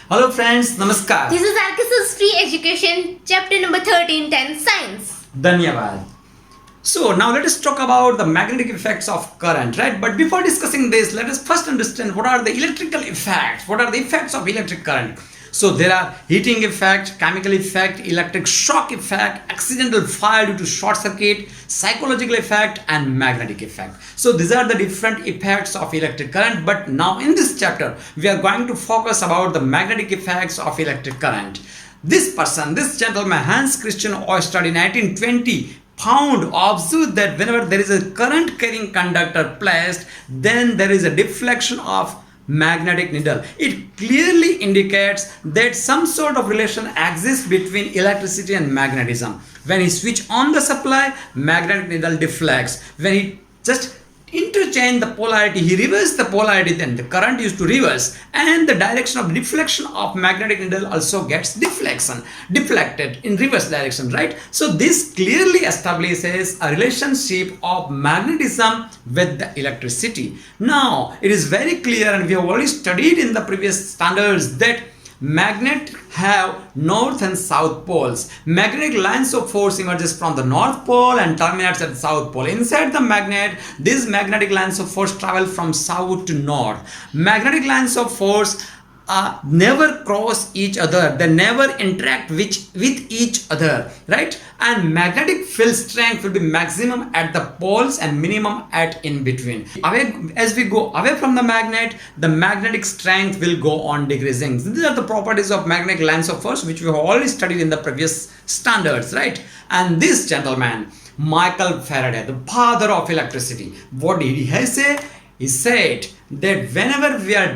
Hello friends, Namaskar. This is Arkansas Free Education, chapter number 13, 10 Science. Dhanyavad. So now let us talk about the magnetic effects of current, right? But before discussing this, let us first understand what are the electrical effects. What are the effects of electric current? So there are heating effect, chemical effect, electric shock effect, accidental fire due to short circuit, psychological effect and magnetic effect. So these are the different effects of electric current. But now in this chapter, we are going to focus about the magnetic effects of electric current. This gentleman, Hans Christian Ørsted in 1920, observed that whenever there is a current carrying conductor placed, then there is a deflection of magnetic needle. It clearly indicates that some sort of relation exists between electricity and magnetism. When he switch on the supply, magnetic needle deflects. When he just interchange the polarity, he reverses the polarity, then the current used to reverse, and the direction of deflection of magnetic needle also gets deflected in reverse direction, right? So this clearly establishes a relationship of magnetism with the electricity. Now it is very clear, and we have already studied in the previous standards, that magnet have north and south poles. Magnetic lines of force emerges from the north pole and terminates at the south pole. Inside the magnet, these magnetic lines of force travel from south to north. Magnetic lines of force never cross each other, they never interact with each other, right? And magnetic field strength will be maximum at the poles and minimum at in between. As we go away from the magnetic strength will go on decreasing. These are the properties of magnetic lines of force which we have already studied in the previous standards, right? And this gentleman, Michael Faraday, the father of electricity, what did he say? He said that whenever we are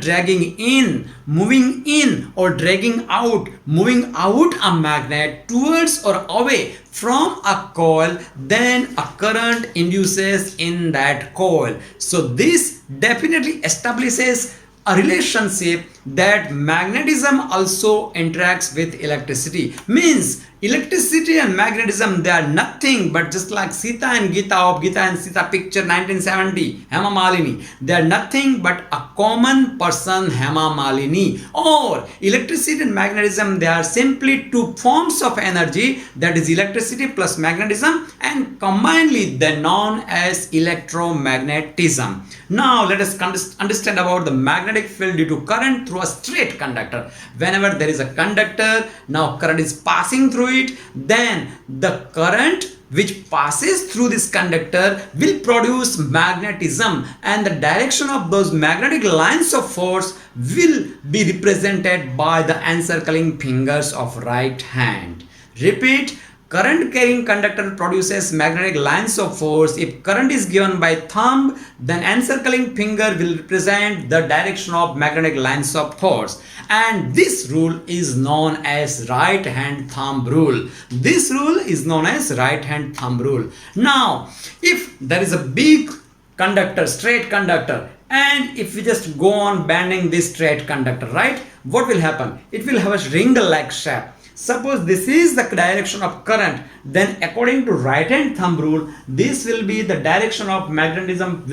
moving in or dragging out, moving out a magnet towards or away from a coil, then a current induces in that coil. So this definitely establishes a relationship that magnetism also interacts with electricity. Means electricity and magnetism, they are nothing but just like Sita and Gita of Gita and Sita picture 1970, Hema Malini. They are nothing but a common person, Hema Malini. Or electricity and magnetism, they are simply two forms of energy, that is electricity plus magnetism, and combinedly they are known as electromagnetism. Now let us understand about the magnetic field due to current through a straight conductor. Whenever there is a conductor, now current is passing through it, then the current which passes through this conductor will produce magnetism, and the direction of those magnetic lines of force will be represented by the encircling fingers of right hand. Repeat. Current carrying conductor produces magnetic lines of force. If current is given by thumb, then encircling finger will represent the direction of magnetic lines of force. And this rule is known as right hand thumb rule. This rule is known as right hand thumb rule. Now, if there is a big conductor, straight conductor, and if we just go on bending this straight conductor, right, what will happen? It will have a ring-like shape. Suppose this is the direction of current, then according to right hand thumb rule, this will be the direction of magnetism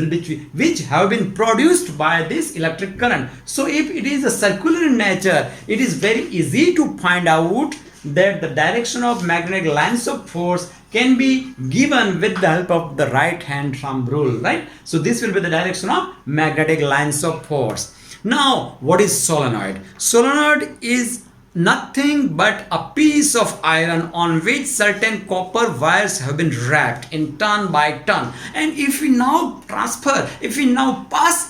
which have been produced by this electric current. So if it is a circular in nature, it is very easy to find out that the direction of magnetic lines of force can be given with the help of the right hand thumb rule, right? So this will be the direction of magnetic lines of force. Now what is solenoid? Solenoid is nothing but a piece of iron on which certain copper wires have been wrapped in ton by ton. And if we now pass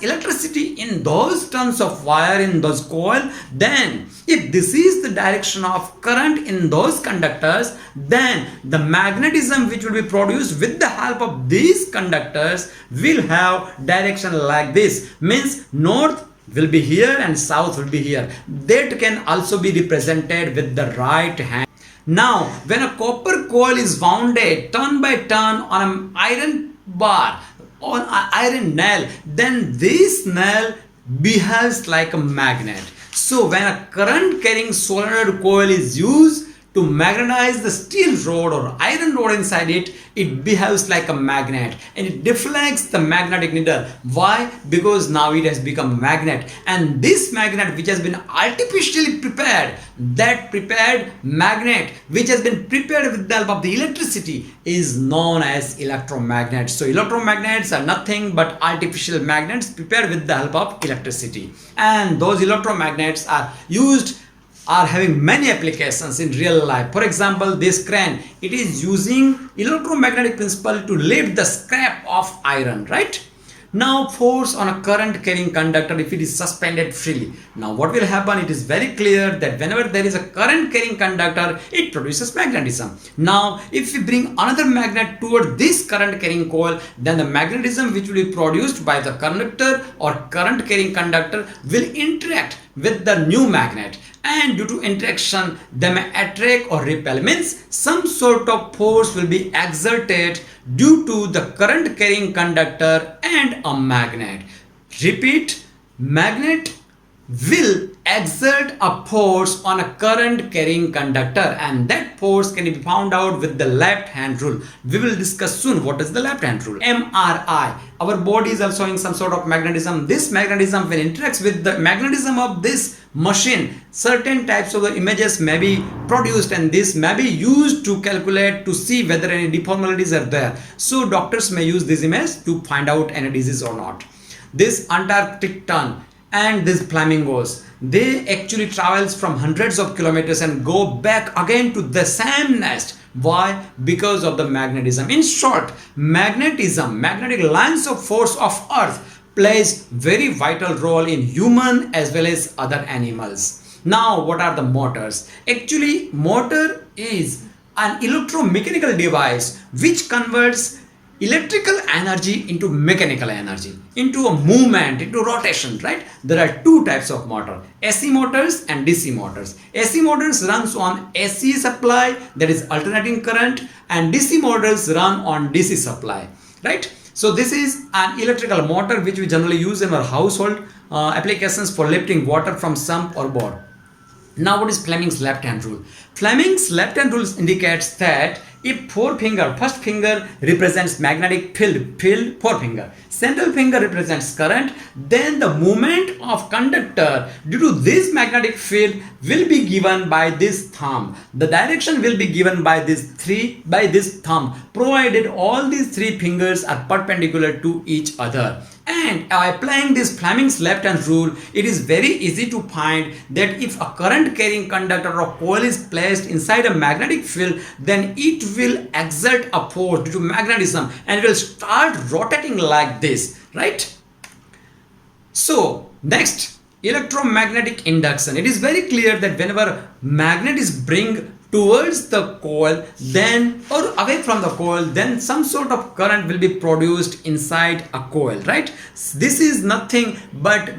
electricity in those tons of wire in those coil, then if this is the direction of current in those conductors, then the magnetism which will be produced with the help of these conductors will have direction like this. Means north will be here and south will be here. That can also be represented with the right hand. Now, when a copper coil is wounded ton by ton on an iron bar, on an iron nail, then this nail behaves like a magnet. So, when a current carrying solenoid coil is used to magnetize the steel rod or iron rod inside it, it behaves like a magnet and it deflects the magnetic needle. Why? Because now it has become a magnet, and this magnet which has been artificially prepared, that prepared magnet which has been prepared with the help of the electricity, is known as electromagnets. So electromagnets are nothing but artificial magnets prepared with the help of electricity, and those electromagnets are having many applications in real life. For example, this crane, it is using electromagnetic principle to lift the scrap of iron, right? Now force on a current carrying conductor if it is suspended freely. Now what will happen? It is very clear that whenever there is a current carrying conductor, it produces magnetism. Now if we bring another magnet toward this current carrying coil, then the magnetism which will be produced by the conductor or current carrying conductor will interact with the new magnet, and due to interaction they may attract or repel, means some sort of force will be exerted due to the current carrying conductor and a magnet. Repeat, magnet will exert a force on a current carrying conductor, and that force can be found out with the left hand rule. We will discuss soon what is the left hand rule. MRI, our body is also in some sort of magnetism. This magnetism, when interacts with the magnetism of this machine, certain types of the images may be produced, and this may be used to calculate to see whether any deformalities are there. So doctors may use this image to find out any disease or not. This Antarctic tern and these flamingos, they actually travels from hundreds of kilometers and go back again to the same nest. Why? Because of the magnetism. In short, magnetism, magnetic lines of force of earth, plays very vital role in human as well as other animals. Now what are the motors? Actually, motor is an electromechanical device which converts electrical energy into mechanical energy, into a movement, into rotation, right? There are two types of motor, AC motors and DC motors. AC motors runs on AC supply, that is alternating current, and DC motors run on DC supply, right? So this is an electrical motor which we generally use in our household applications for lifting water from sump or bore. Now what is Fleming's left hand rule? Fleming's left hand rule indicates that if forefinger, first finger represents magnetic field, forefinger, central finger represents current, then the movement of conductor due to this magnetic field will be given by this thumb. The direction will be given by this thumb, provided all these three fingers are perpendicular to each other. And applying this Fleming's left hand rule, it is very easy to find that if a current carrying conductor or coil is placed inside a magnetic field, then it will exert a force due to magnetism and it will start rotating like this, right? So next, electromagnetic induction. It is very clear that whenever magnet is bring towards the coil, then or away from the coil, then some sort of current will be produced inside a coil, right? This is nothing but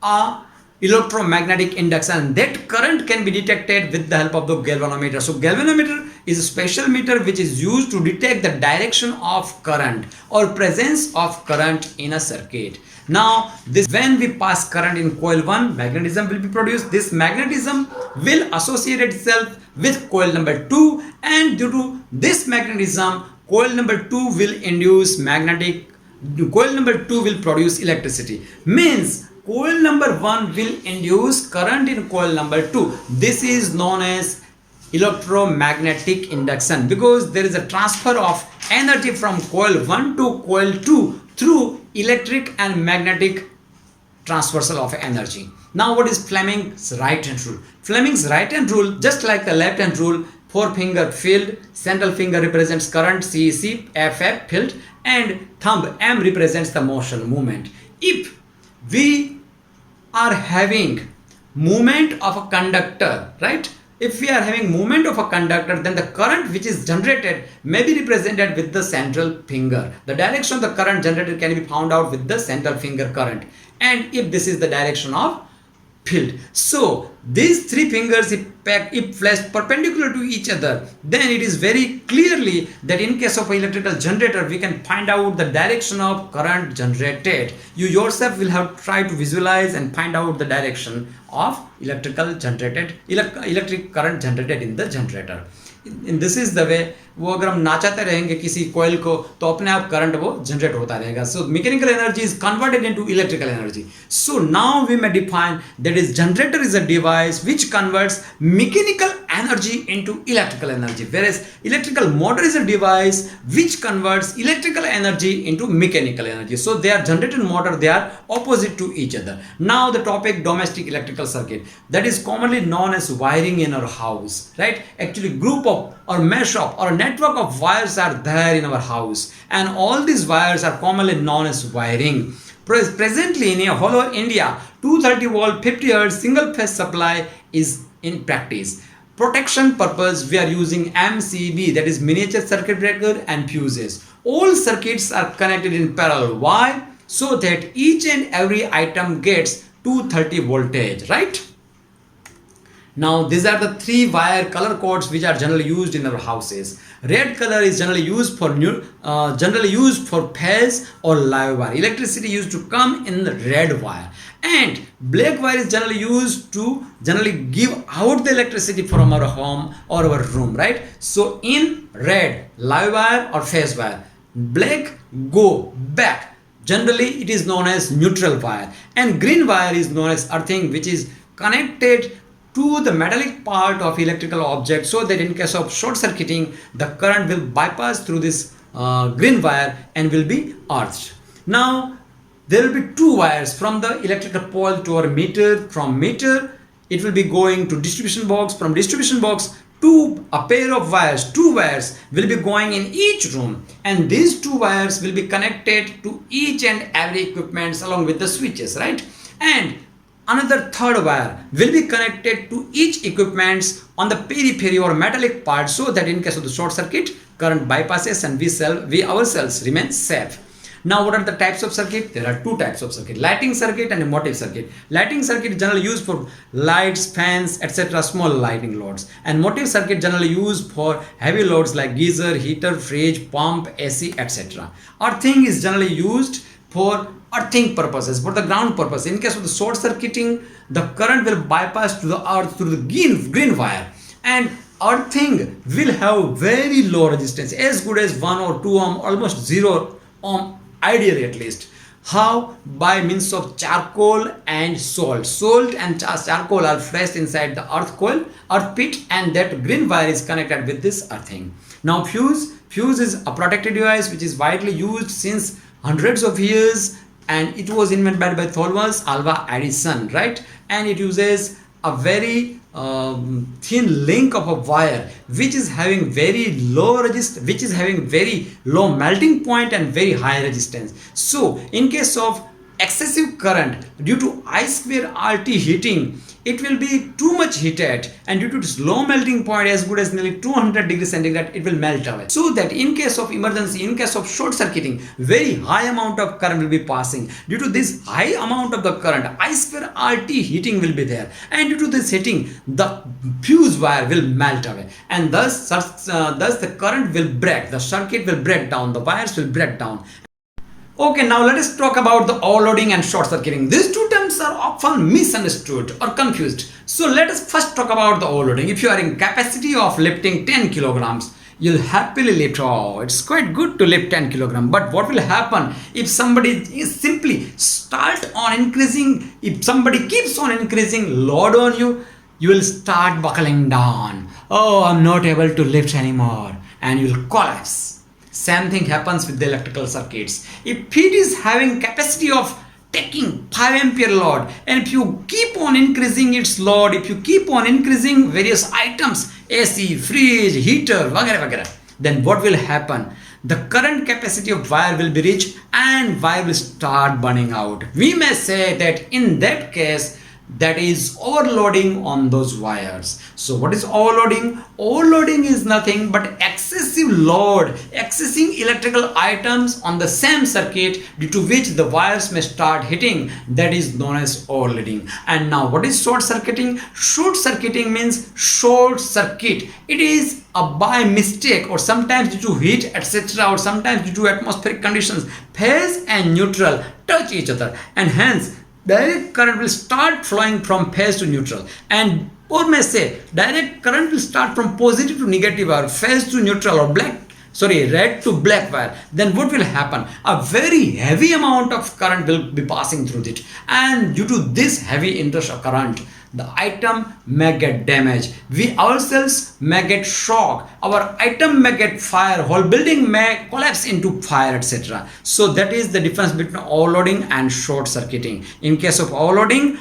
a electromagnetic induction. That current can be detected with the help of the galvanometer. So galvanometer is a special meter which is used to detect the direction of current or presence of current in a circuit. Now this, when we pass current in coil 1, magnetism will be produced. This magnetism will associate itself with coil number 2, and due to this magnetism, coil number 2 will induce coil number 2 will produce electricity. Means coil number 1 will induce current in coil number 2. This is known as electromagnetic induction, because there is a transfer of energy from coil 1 to coil 2 through electric and magnetic transversal of energy. Now what is Fleming's right hand rule? Fleming's right hand rule, just like the left hand rule, forefinger field, central finger represents current, CEC, FF field, and thumb M represents the motion, movement. If we are having movement of a conductor, right? If we are having movement of a conductor, then the current which is generated may be represented with the central finger. The direction of the current generated can be found out with the central finger current. And if this is the direction of field. So these three fingers if placed perpendicular to each other, then it is very clearly that in case of electrical generator we can find out the direction of current generated. You yourself will have to try to visualize and find out the direction of electric current generated in the generator. In this is the way, वो अगर हम नाचाते रहेंगे किसी coil को तो अपने आप current वो जनरेट होता रहेगा. So mechanical energy is converted into electrical energy. So now we may define that is generator is a device which converts mechanical energy into electrical energy, whereas electrical motor is a device which converts electrical energy into mechanical energy. So they are generator and motor, they are opposite to each other. Now the topic domestic electrical circuit, that is commonly known as wiring in our house, right? Actually group of or mesh of or network of wires are there in our house, and all these wires are commonly known as wiring. Presently in a whole over India, 230 volt 50 Hz single phase supply is in practice. Protection purpose we are using MCB, that is miniature circuit breaker and fuses. All circuits are connected in parallel. Why? So that each and every item gets 230 voltage, right? Now these are the three wire color codes which are generally used in our houses. Red color is generally used for phase or live wire. Electricity used to come in the red wire, and black wire is generally used to give out the electricity from our home or our room, right? So in red, live wire or phase wire, black go back. Generally it is known as neutral wire, and green wire is known as earthing, which is connected to the metallic part of electrical object, so that in case of short circuiting the current will bypass through this green wire and will be earthed. Now there will be two wires from the electrical pole to our meter. From meter it will be going to distribution box. From distribution box to a pair of wires, two wires will be going in each room, and these two wires will be connected to each and every equipment along with the switches, right? And another third wire will be connected to each equipments on the periphery or metallic part, so that in case of the short circuit current bypasses and we ourselves remain safe. Now what are the types of circuit? There are two types of circuit: lighting circuit and a motive circuit. Lighting circuit is generally used for lights, fans, etc., small lighting loads, and motive circuit generally used for heavy loads like geyser, heater, fridge, pump, AC, etc. Earthing is generally used for earthing purposes, for the ground purpose. In case of the short circuiting, the current will bypass to the earth through the green wire, and earthing will have very low resistance, as good as 1 or 2 ohm, almost 0 ohm, ideally at least. How? By means of charcoal and salt. Salt and charcoal are placed inside the earth pit, and that green wire is connected with this earthing. Now fuse is a protected device which is widely used since hundreds of years, and it was invented by Thomas Alva Edison, right? And it uses a very thin link of a wire which is having very low melting point and very high resistance. So in case of excessive current due to I2RT heating, it will be too much heated, and due to its low melting point as good as nearly 200 degrees centigrade, it will melt away. So that in case of emergency, in case of short circuiting, very high amount of current will be passing. Due to this high amount of the current, I2RT heating will be there, and due to this heating, the fuse wire will melt away, and thus the current will break, the circuit will break down, the wires will break down. Okay, now let us talk about the overloading and short circuiting. These two terms are often misunderstood or confused. So let us first talk about the overloading. If you are in capacity of lifting 10 kilograms, you'll happily lift. Oh, it's quite good to lift 10 kilograms. But what will happen if somebody is simply start on increasing, if somebody keeps on increasing load on you, you will start buckling down. Oh, I'm not able to lift anymore, and you will collapse. Same thing happens with the electrical circuits. If it is having capacity of taking 5 ampere load, and if you keep on increasing its load, if you keep on increasing various items, AC, fridge, heater, वगैरह, then what will happen? The current capacity of wire will be reached and wire will start burning out. We may say that in that case, that is overloading on those wires. So what is overloading? Overloading is nothing but excessive load, accessing electrical items on the same circuit, due to which the wires may start hitting. That is known as overloading. And now what is short circuiting? Short circuiting means short circuit. It is by mistake, or sometimes due to heat, etc., or sometimes due to atmospheric conditions, phase and neutral touch each other, and hence direct current will start flowing from phase to neutral, and or may say direct current will start from positive to negative, or phase to neutral, or red to black wire. Then what will happen? A very heavy amount of current will be passing through it, and due to this heavy interest of current, the item may get damaged. We ourselves may get shock. Our item may get fire. Whole building may collapse into fire, etc. So that is the difference between overloading and short circuiting. In case of overloading,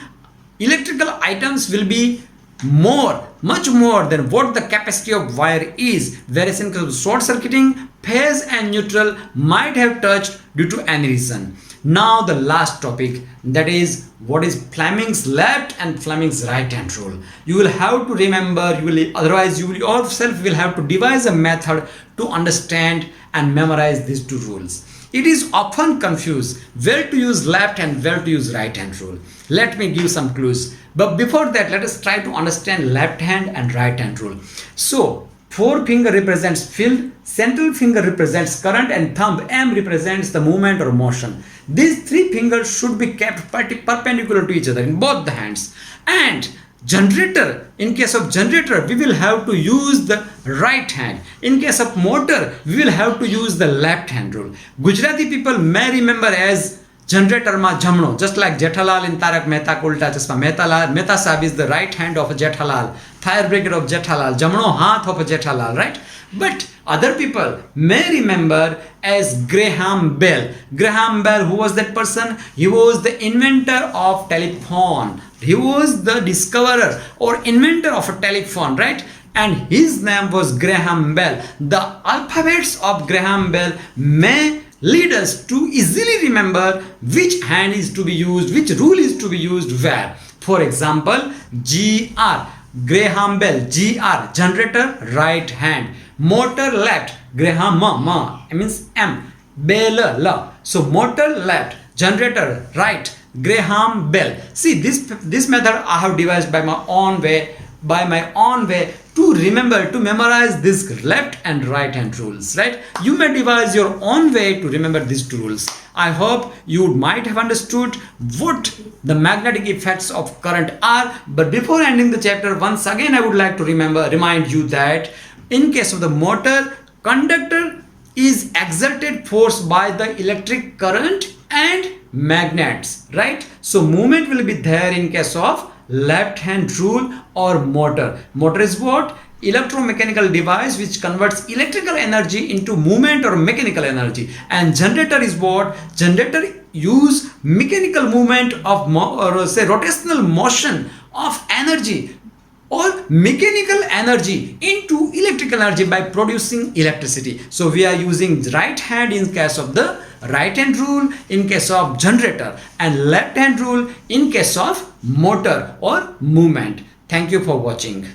electrical items will be much more than what the capacity of wire is, whereas in case of short circuiting, phase and neutral might have touched due to any reason. Now the last topic, that is what is Fleming's left and Fleming's right hand rule. You will have to remember, otherwise you will yourself will have to devise a method to understand and memorize these two rules. It is often confused where to use left and where to use right hand rule. Let me give some clues. But before that, let us try to understand left hand and right hand rule. So, forefinger represents field, central finger represents current, and thumb M represents the movement or motion. These three fingers should be kept perpendicular to each other in both the hands. And generator, in case of generator, we will have to use the right hand. In case of motor, we will have to use the left hand rule. Gujarati people may remember as generator ma jamno, just like Jethalal in Tarak Mehta Ka Ulta Chashma. Mehta Sahib is the right hand of Jethalal, fire brigade of Jethalal, jamno haath of Jethalal, right? But other people may remember as Graham Bell. Graham Bell, who was that person? He was the inventor of telephone. He was the discoverer or inventor of a telephone, right? And his name was Graham Bell. The alphabets of Graham Bell may lead us to easily remember which hand is to be used, which rule is to be used where. For example, GR, Graham Bell, GR, generator, right hand. Motor left, Graham means M, Bell, la. So motor left, generator right, Graham Bell. See, this method I have devised by my own way to remember, to memorize this left and right hand rules, right? You may devise your own way to remember these two rules. I hope you might have understood what the magnetic effects of current are. But before ending the chapter, once again I would like to remind you that in case of the motor, conductor is exerted force by the electric current and magnets, right? So movement will be there in case of left hand rule or motor. Motor is what? Electromechanical device which converts electrical energy into movement or mechanical energy. And generator is what? Generator use mechanical movement of rotational motion of energy or mechanical energy into electrical energy by producing electricity. So we are using right hand in case of the right hand rule in case of generator, and left hand rule in case of motor or movement. Thank you for watching.